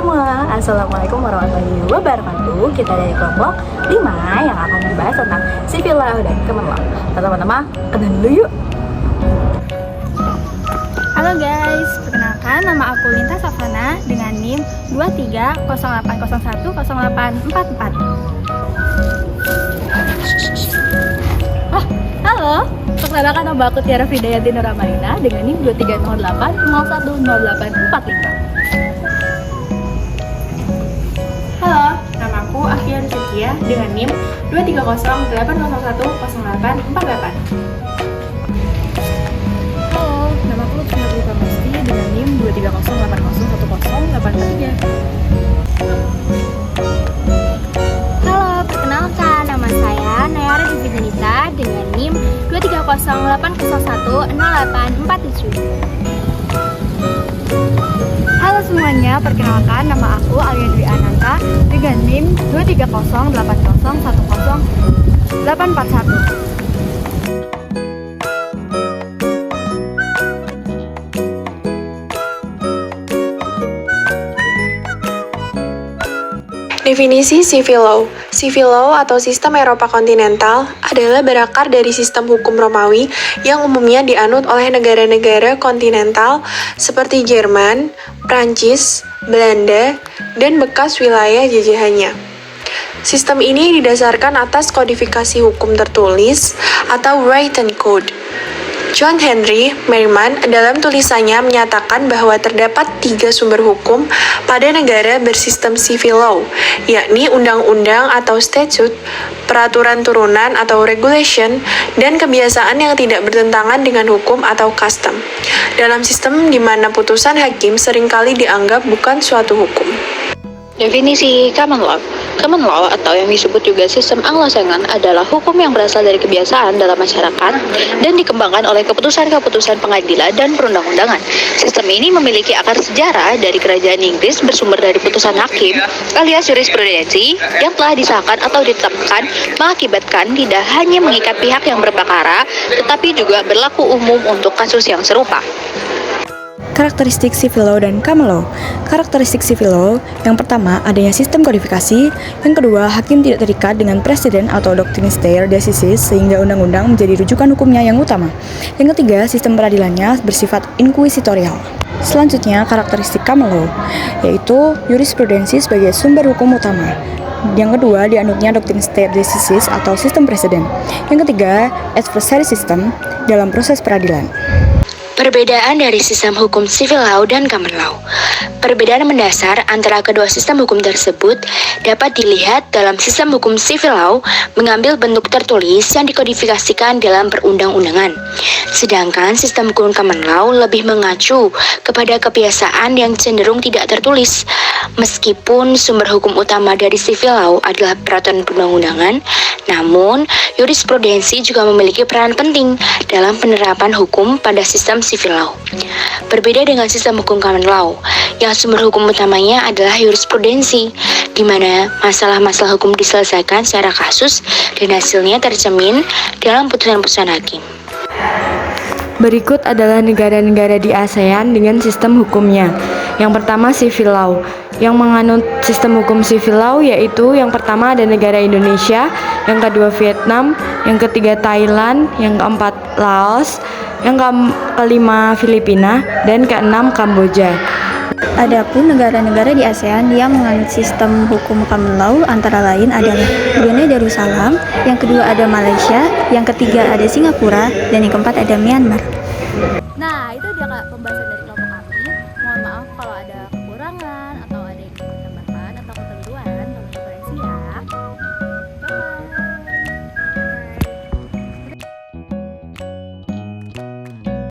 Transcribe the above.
semua, Assalamualaikum warahmatullahi wabarakatuh. Kita dari kelompok 5 yang akan membahas tentang civil law dan common law. Pertama-tama, kenal dulu yuk. Halo guys, perkenalkan nama aku Linta Safana dengan NIM 2308010844. Halo, perkenalkan nama aku Tiara Fidayanti Nuramarina dengan NIM 2308010845. Halo, nama aku Afia Rizkia dengan NIM 23080010848. Halo, nama aku Lutfi Nurul Pasti dengan NIM 23080100843. Halo, perkenalkan nama saya Nayara Zizi Gunita dengan NIM 23080100847. Halo semuanya, perkenalkan nama aku Alia Dwi Ananta dengan NIM 23080100841. Definisi Civil Law. Civil Law atau sistem Eropa kontinental adalah berakar dari sistem hukum Romawi yang umumnya dianut oleh negara-negara kontinental seperti Jerman, Prancis, Belanda, dan bekas wilayah jajahannya. Sistem ini didasarkan atas kodifikasi hukum tertulis atau written code. John Henry Merriman dalam tulisannya menyatakan bahwa terdapat 3 sumber hukum pada negara bersistem civil law, yakni undang-undang atau statute, peraturan turunan atau regulation, dan kebiasaan yang tidak bertentangan dengan hukum atau custom. Dalam sistem di mana putusan hakim seringkali dianggap bukan suatu hukum. Definisi common law. Common law atau yang disebut juga sistem Anglo-Saxon adalah hukum yang berasal dari kebiasaan dalam masyarakat dan dikembangkan oleh keputusan-keputusan pengadilan dan perundang-undangan. Sistem ini memiliki akar sejarah dari kerajaan Inggris bersumber dari putusan hakim alias jurisprudensi yang telah disahkan atau ditetapkan mengakibatkan tidak hanya mengikat pihak yang berperkara tetapi juga berlaku umum untuk kasus yang serupa. Karakteristik civil law dan common law. Karakteristik civil law, yang pertama adanya sistem kodifikasi, yang kedua hakim tidak terikat dengan presiden atau doktrin stare decisis sehingga undang-undang menjadi rujukan hukumnya yang utama. Yang ketiga, sistem peradilannya bersifat inkuisitorial. Selanjutnya, karakteristik common law, yaitu jurisprudensi sebagai sumber hukum utama. Yang kedua, dianutnya doktrin stare decisis atau sistem presiden. Yang ketiga, adversary system dalam proses peradilan. Perbedaan dari sistem hukum civil law dan common law. Perbedaan mendasar antara kedua sistem hukum tersebut dapat dilihat dalam sistem hukum civil law mengambil bentuk tertulis yang dikodifikasikan dalam perundang-undangan. Sedangkan sistem hukum common law lebih mengacu kepada kebiasaan yang cenderung tidak tertulis. Meskipun sumber hukum utama dari civil law adalah peraturan perundang-undangan, namun jurisprudensi juga memiliki peran penting dalam penerapan hukum pada sistem civil law. Berbeda dengan sistem hukum common law, yang sumber hukum utamanya adalah jurisprudensi, di mana masalah-masalah hukum diselesaikan secara kasus dan hasilnya tercermin dalam putusan-putusan hakim. Berikut adalah negara-negara di ASEAN dengan sistem hukumnya. Yang pertama, civil law. Yang menganut sistem hukum civil law yaitu yang pertama ada negara Indonesia, yang kedua Vietnam, yang ketiga Thailand, yang keempat Laos, yang kelima Filipina, dan keenam Kamboja. Adapun negara-negara di ASEAN yang menganut sistem hukum common law antara lain adalah Brunei Darussalam, yang kedua ada Malaysia, yang ketiga ada Singapura, dan yang keempat ada Myanmar. Nah, itu dia Kak pembahasan